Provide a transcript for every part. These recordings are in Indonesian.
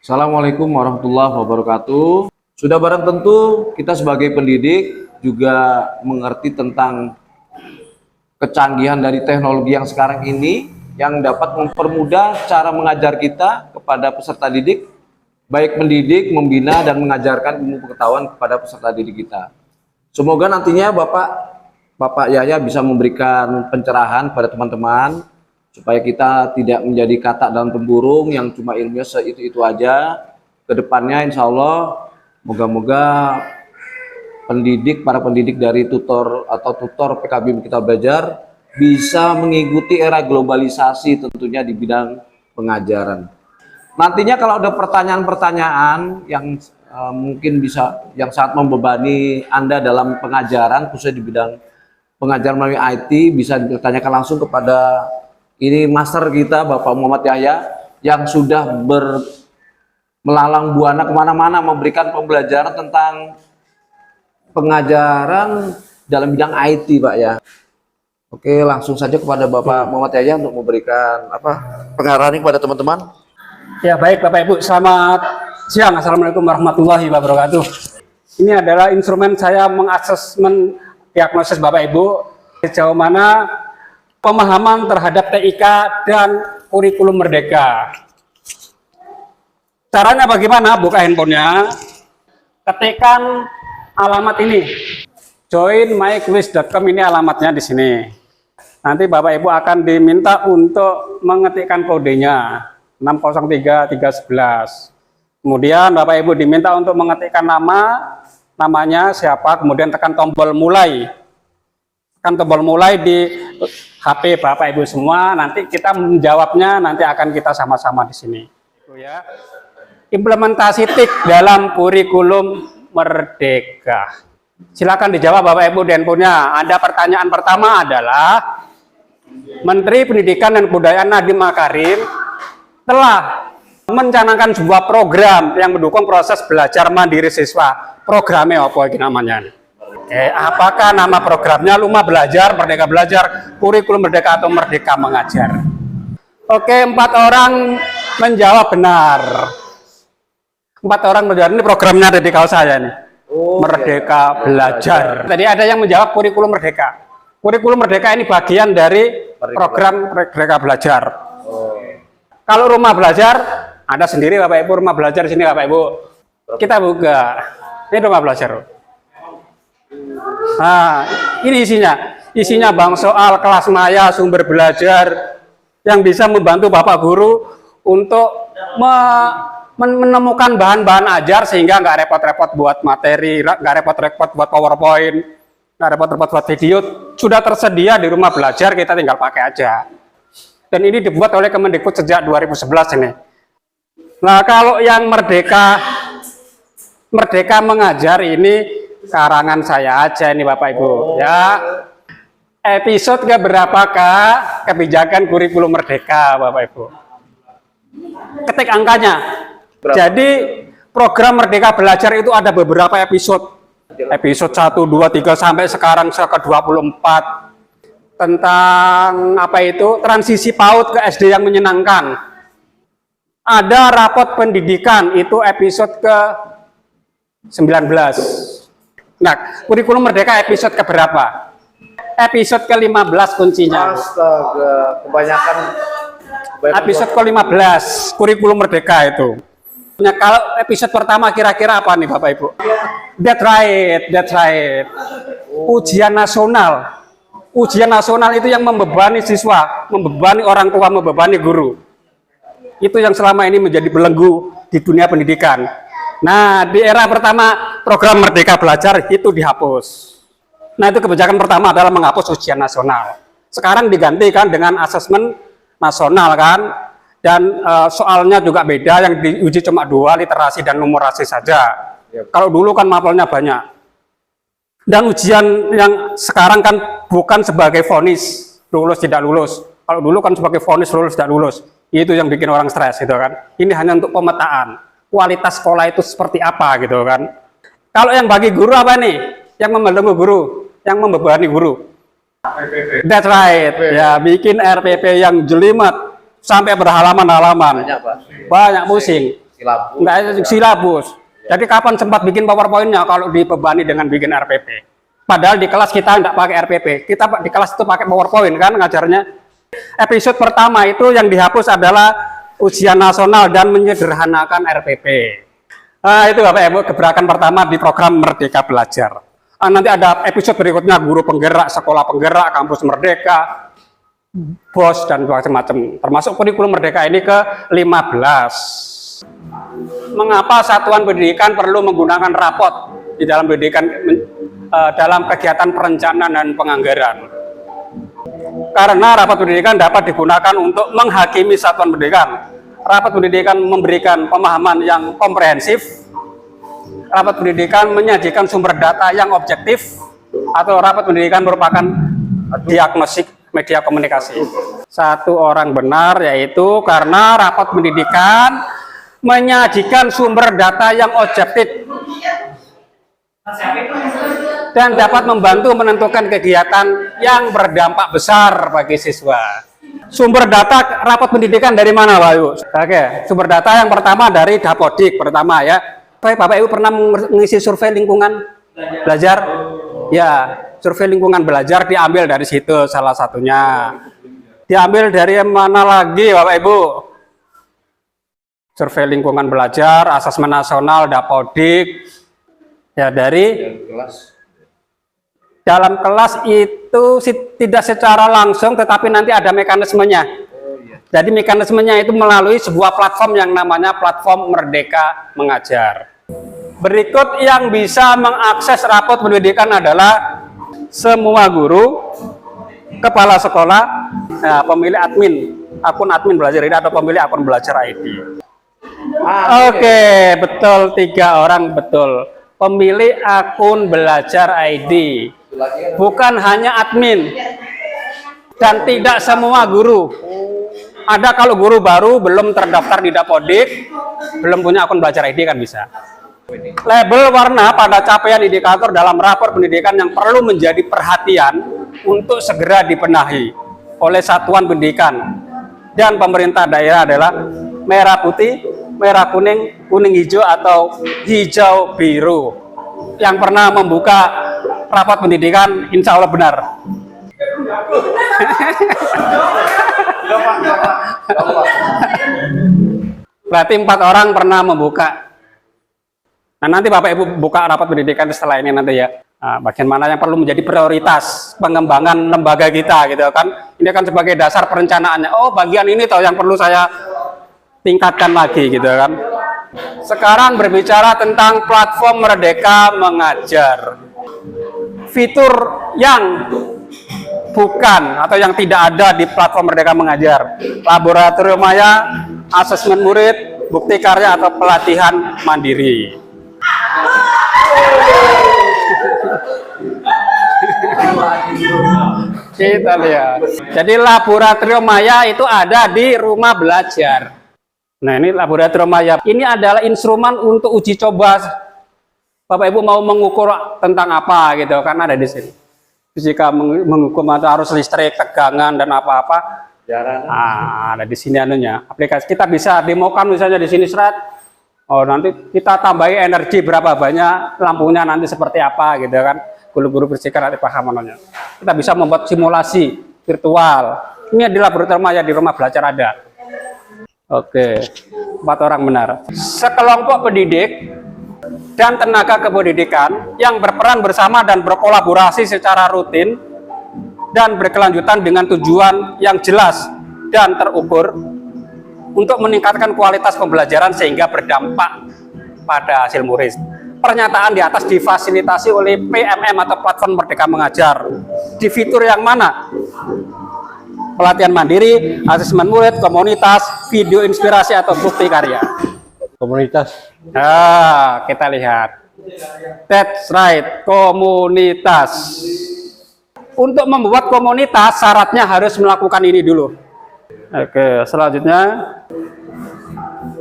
Assalamualaikum warahmatullahi wabarakatuh. Sudah barang tentu kita sebagai pendidik juga mengerti tentang kecanggihan dari teknologi yang sekarang ini yang dapat mempermudah cara mengajar kita kepada peserta didik, baik mendidik, membina, dan mengajarkan ilmu pengetahuan kepada peserta didik kita. Semoga nantinya Bapak Yahya bisa memberikan pencerahan pada teman-teman supaya kita tidak menjadi katak dalam tempurung yang cuma ilmunya itu aja. Kedepannya insya Allah moga-moga para pendidik dari tutor PKBM Kita Belajar bisa mengikuti era globalisasi tentunya di bidang pengajaran. Nantinya kalau ada pertanyaan-pertanyaan yang mungkin yang sangat membebani Anda dalam pengajaran, khususnya di bidang pengajaran melalui IT, bisa ditanyakan langsung kepada ini master kita Bapak Muhammad Yahya yang sudah melalang buana kemana-mana memberikan pembelajaran tentang pengajaran dalam bidang IT, Pak ya. Oke, langsung saja kepada Bapak Muhammad Yahya untuk memberikan pengarahan kepada teman-teman. Ya baik Bapak Ibu, selamat siang. Assalamualaikum warahmatullahi wabarakatuh. Ini adalah instrumen saya mengasesmen diagnosis Bapak Ibu sejauh mana pemahaman terhadap TIK dan kurikulum merdeka. Caranya bagaimana? Buka handphonenya, ketikkan alamat ini, joinmyquiz.com, ini alamatnya di sini. Nanti Bapak Ibu akan diminta untuk mengetikkan kodenya 603311. Kemudian Bapak Ibu diminta untuk mengetikkan namanya siapa, kemudian tekan tombol mulai. Tekan tombol mulai di HP Bapak Ibu semua, nanti kita menjawabnya nanti akan kita sama-sama di sini. Ya. Implementasi TIK dalam kurikulum merdeka. Silakan dijawab Bapak Ibu dan punya. Ada pertanyaan pertama adalah Menteri Pendidikan dan Kebudayaan Nadiem Makarim telah mencanangkan sebuah program yang mendukung proses belajar mandiri siswa. Programnya apa ini namanya? Apakah nama programnya Rumah Belajar, Merdeka Belajar, Kurikulum Merdeka, atau Merdeka Mengajar? Oke, 4 orang menjawab benar. 4 orang menjawab. Ini programnya ada di kaos saya nih. Merdeka Belajar. Tadi ada yang menjawab Kurikulum Merdeka. Kurikulum Merdeka ini bagian dari program Merdeka Belajar. Kalau Rumah Belajar ada sendiri Bapak Ibu, Rumah Belajar di sini Bapak Ibu. Kita buka. Ini Rumah Belajar. Nah, ini isinya bang soal, kelas maya, sumber belajar yang bisa membantu Bapak Guru untuk menemukan bahan-bahan ajar sehingga nggak repot-repot buat materi, nggak repot-repot buat PowerPoint, nggak repot-repot buat video. Sudah tersedia di Rumah Belajar, kita tinggal pakai aja. Dan ini dibuat oleh Kemendikbud sejak 2011 ini. Nah, kalau yang Merdeka Mengajar ini karangan saya aja ini Bapak Ibu ya. Episode keberapakah kebijakan kurikulum merdeka Bapak Ibu? Ketik angkanya. Jadi program Merdeka Belajar itu ada beberapa episode. Episode 1, 2, 3 sampai sekarang ke-24 tentang apa itu? Transisi PAUD ke SD yang menyenangkan. Ada rapot pendidikan itu episode ke-19. Nah, kurikulum merdeka episode keberapa? Episode ke-15 kuncinya. Astaga, kebanyakan episode ke-15 kurikulum merdeka itu. Nah, kalau episode pertama kira-kira apa nih Bapak Ibu? That's right. Ujian nasional. Ujian nasional itu yang membebani siswa, membebani orang tua, membebani guru. Itu yang selama ini menjadi belenggu di dunia pendidikan. Nah, di era pertama program Merdeka Belajar itu dihapus. Nah, itu kebijakan pertama adalah menghapus ujian nasional. Sekarang digantikan dengan asesmen nasional kan, dan soalnya juga beda, yang diuji cuma 2, literasi dan numerasi saja. Kalau dulu kan mapelnya banyak. Dan ujian yang sekarang kan bukan sebagai vonis lulus tidak lulus. Kalau dulu kan sebagai vonis lulus tidak lulus. Itu yang bikin orang stres gitu kan. Ini hanya untuk pemetaan kualitas sekolah itu seperti apa gitu kan. Kalau yang bagi guru apa nih? Yang membelenggu guru, yang membebani guru. That's right. Ya, bikin RPP yang jelimet sampai berhalaman-halaman. Banyak pusing. silabus. Nggak ada silabus. Jadi kapan sempat bikin PowerPoint-nya kalau dibebani dengan bikin RPP? Padahal di kelas kita nggak pakai RPP. Kita di kelas itu pakai PowerPoint kan ngajarnya. Episode pertama itu yang dihapus adalah ujian nasional dan menyederhanakan RPP. Nah, itu Bapak Ibu gebrakan pertama di program Merdeka Belajar. Nanti ada episode berikutnya guru penggerak, sekolah penggerak, kampus merdeka, BOS dan macam-macam. Termasuk kurikulum merdeka ini ke-15. Mengapa satuan pendidikan perlu menggunakan rapot di dalam pendidikan dalam kegiatan perencanaan dan penganggaran? Karena rapat pendidikan dapat digunakan untuk menghakimi satuan pendidikan. Rapat pendidikan memberikan pemahaman yang komprehensif. Rapat pendidikan menyajikan sumber data yang objektif, atau rapat pendidikan merupakan diagnostik media komunikasi. Satu orang benar, yaitu karena rapat pendidikan menyajikan sumber data yang objektif dan dapat membantu menentukan kegiatan yang berdampak besar bagi siswa. Sumber data rapat pendidikan dari mana, Pak Ibu? Oke, sumber data yang pertama dari Dapodik pertama ya. Bapak Ibu pernah mengisi survei lingkungan belajar? Ya, survei lingkungan belajar diambil dari situ salah satunya. Diambil dari mana lagi, Bapak Ibu? Survei lingkungan belajar, asesmen nasional, Dapodik. Ya, dari dalam kelas itu tidak secara langsung, tetapi nanti ada mekanismenya. Jadi mekanismenya itu melalui sebuah platform yang namanya platform Merdeka Mengajar. Berikut yang bisa mengakses rapot pendidikan adalah semua guru, kepala sekolah, pemilik admin, akun admin belajar ini atau pemilik akun belajar ID. Oke, betul, 3 orang betul. Pemilik akun belajar ID. Bukan hanya admin dan tidak semua guru. Ada kalau guru baru belum terdaftar di Dapodik, belum punya akun belajar ID kan bisa. Label warna pada capaian indikator dalam rapor pendidikan yang perlu menjadi perhatian untuk segera dibenahi oleh satuan pendidikan dan pemerintah daerah adalah merah putih, merah kuning, kuning hijau atau hijau biru. Yang pernah membuka rapat pendidikan insya Allah benar. Berarti 4 orang pernah membuka. Nah, nanti Bapak Ibu buka rapat pendidikan setelah ini nanti ya. Nah, bagian mana yang perlu menjadi prioritas pengembangan lembaga kita gitu kan. Ini kan sebagai dasar perencanaannya. Oh, bagian ini toh yang perlu saya tingkatkan lagi gitu kan. Sekarang berbicara tentang platform Merdeka Mengajar. Fitur yang bukan atau yang tidak ada di platform Merdeka Mengajar. Laboratorium maya, asesmen murid, bukti karya atau pelatihan mandiri. Kita lihat. Jadi laboratorium maya itu ada di rumah belajar. Nah, ini laboratorium maya. Ini adalah instrumen untuk uji coba. Bapak Ibu mau mengukur tentang apa gitu, kan ada di sini. Fisika mengukur arus listrik, tegangan dan apa-apa. Ada di sini anunya. Aplikasi kita bisa demokan misalnya di sini serat. Oh, nanti kita tambahi energi berapa banyak, lampunya nanti seperti apa gitu kan. Guru-guru fisika nanti paham anunya. Kita bisa membuat simulasi virtual. Ini di laboratorium maya di rumah belajar ada. Oke, 4 orang benar. Sekelompok pendidik dan tenaga kependidikan yang berperan bersama dan berkolaborasi secara rutin dan berkelanjutan dengan tujuan yang jelas dan terukur untuk meningkatkan kualitas pembelajaran sehingga berdampak pada hasil murid. Pernyataan di atas difasilitasi oleh PMM atau Platform Merdeka Mengajar. Di fitur yang mana? Pelatihan mandiri, asesmen murid, komunitas, video inspirasi atau bukti karya. Komunitas. Nah, kita lihat. That's right, komunitas. Untuk membuat komunitas, syaratnya harus melakukan ini dulu. Oke, selanjutnya.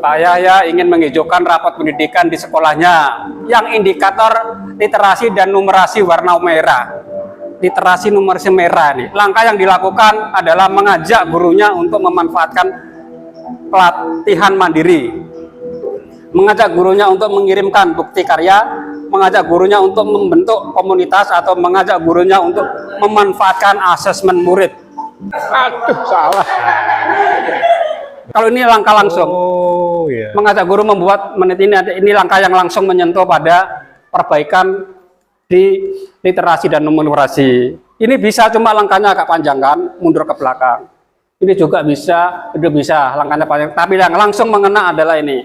Pak Yahya ingin menghijaukan rapat pendidikan di sekolahnya yang indikator literasi dan numerasi warna merah. Literasi numerasi merah nih. Langkah yang dilakukan adalah mengajak gurunya untuk memanfaatkan pelatihan mandiri. mengajak gurunya untuk mengirimkan bukti karya, mengajak gurunya untuk membentuk komunitas, atau mengajak gurunya untuk memanfaatkan asesmen murid. Aduh, salah. Kalau ini langkah langsung, Oh, iya. mengajak guru membuat menit ini langkah yang langsung menyentuh pada perbaikan di literasi dan numerasi. Ini bisa, cuma langkahnya agak panjang kan, mundur ke belakang. Ini juga bisa, itu bisa langkahnya panjang, tapi yang langsung mengena adalah ini.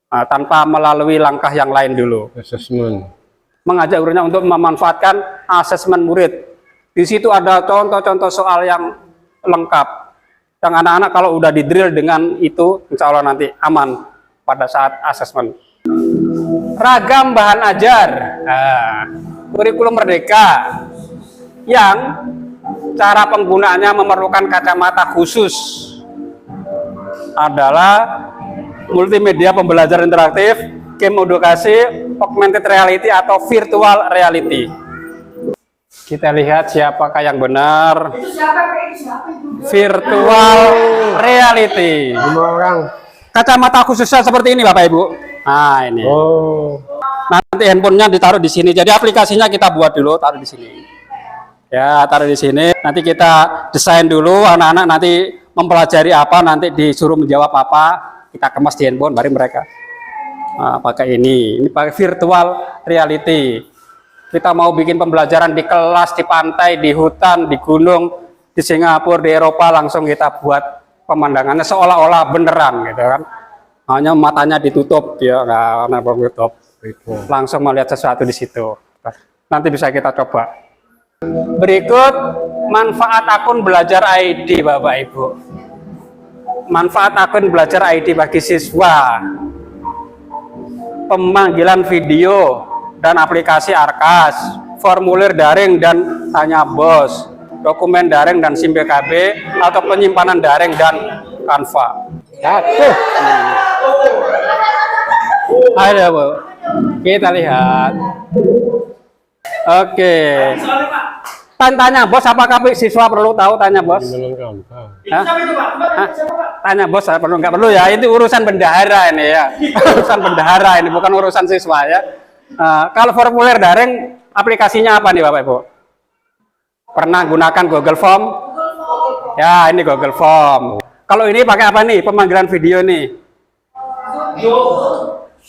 Nah, tanpa melalui langkah yang lain dulu. Assessment. Mengajak gurunya untuk memanfaatkan asesmen murid. Di situ ada contoh-contoh soal yang lengkap. Yang anak-anak kalau udah di-drill dengan itu, insya Allah nanti aman pada saat asesmen. Ragam bahan ajar. Nah, kurikulum merdeka yang cara penggunaannya memerlukan kacamata khusus adalah multimedia pembelajaran interaktif, game edukasi, augmented reality atau virtual reality. Kita lihat siapakah yang benar. Virtual reality. 5 orang. Kacamata khususnya seperti ini Bapak Ibu. Nah, ini. Oh. Nanti handphonenya ditaruh di sini. Jadi aplikasinya kita buat dulu, taruh di sini. Ya, taruh di sini. Nanti kita desain dulu, anak-anak nanti mempelajari apa, nanti disuruh menjawab apa, kita kemas di handphone, baru mereka pakai ini pakai virtual reality. Kita mau bikin pembelajaran di kelas, di pantai, di hutan, di gunung, di Singapura, di Eropa, langsung kita buat pemandangannya seolah-olah beneran gitu kan. Hanya matanya ditutup, ya nggak tutup. Langsung melihat sesuatu di situ. Nanti bisa kita coba. Berikut manfaat akun belajar ID Bapak Ibu. Manfaat akun belajar ID bagi siswa. Pemanggilan video dan aplikasi Arkas, formulir daring dan tanya bos, dokumen daring dan SIM BKB, atau penyimpanan daring dan Canva. Ayo Bu, kita lihat. Oke. Tanya bos, apakah siswa perlu tahu? Tanya bos. Hah? Tanya bos, perlu nggak perlu ya? Itu urusan bendahara ini ya. Urusan bendahara ini, bukan urusan siswa ya. Kalau formulir daring, aplikasinya apa nih Bapak Ibu? Pernah gunakan Google Form? Ya, ini Google Form. Kalau ini pakai apa nih? Pemanggilan video nih.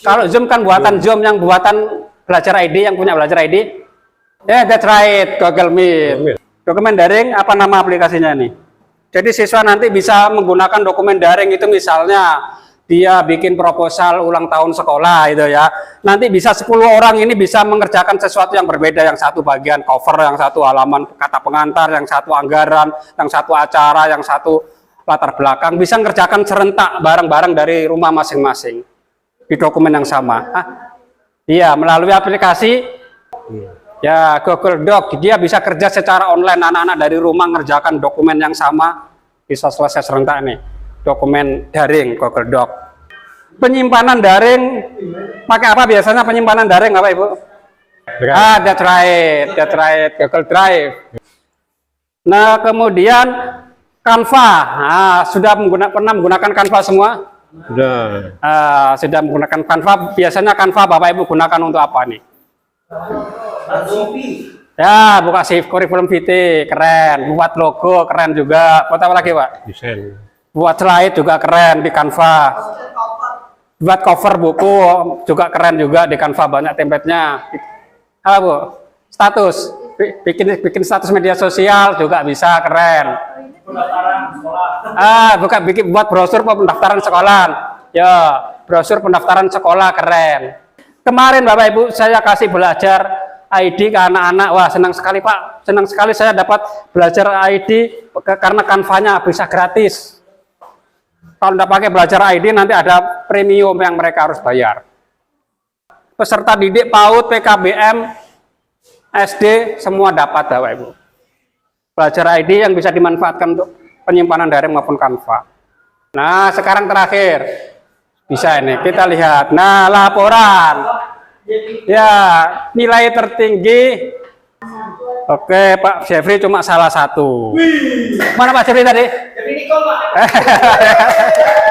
Kalau Zoom kan buatan Zoom, yang buatan belajar ID, yang punya belajar ID. Ya, that's right, Google Meet. Dokumen daring, apa nama aplikasinya nih? Jadi siswa nanti bisa menggunakan dokumen daring itu, misalnya dia bikin proposal ulang tahun sekolah itu ya. Nanti bisa 10 orang ini bisa mengerjakan sesuatu yang berbeda, yang satu bagian cover, yang satu halaman kata pengantar, yang satu anggaran, yang satu acara, yang satu latar belakang, bisa mengerjakan serentak bareng-bareng dari rumah masing-masing di dokumen yang sama. Iya, melalui aplikasi ya Google Doc, dia bisa kerja secara online, anak-anak dari rumah mengerjakan dokumen yang sama, bisa selesai serentak nih, dokumen daring Google Doc. Penyimpanan daring, pakai apa biasanya penyimpanan daring Bapak Ibu? That's right, Google Drive. Nah, kemudian Canva, sudah pernah menggunakan Canva semua? Sudah menggunakan Canva. Biasanya Canva Bapak Ibu gunakan untuk apa nih? Ya, buka CV, kurikulum vitae, keren. Buat logo, keren juga. Buat apa lagi Pak? Desain. Buat slide juga keren di Canva. Buat cover buku juga keren juga di Canva, banyak template-nya. Apa Bu? Status, bikin status media sosial juga bisa, keren. Buat brosur pendaftaran sekolah. Ya, brosur pendaftaran sekolah keren. Kemarin Bapak Ibu saya kasih belajar ID ke anak-anak. Wah, senang sekali Pak. Senang sekali saya dapat belajar ID karena Canva-nya bisa gratis. Kalau tidak pakai belajar ID nanti ada premium yang mereka harus bayar. Peserta didik PAUD, PKBM, SD semua dapat Bapak Ibu. Belajar ID yang bisa dimanfaatkan untuk penyimpanan daring maupun Canva. Nah, sekarang terakhir. Bisa ini, kita lihat. Nah, laporan. Ya, nilai tertinggi. Oke, Pak Jeffrey cuma salah satu. Mana Pak Jeffrey tadi? Jeffrey Nicole, Pak.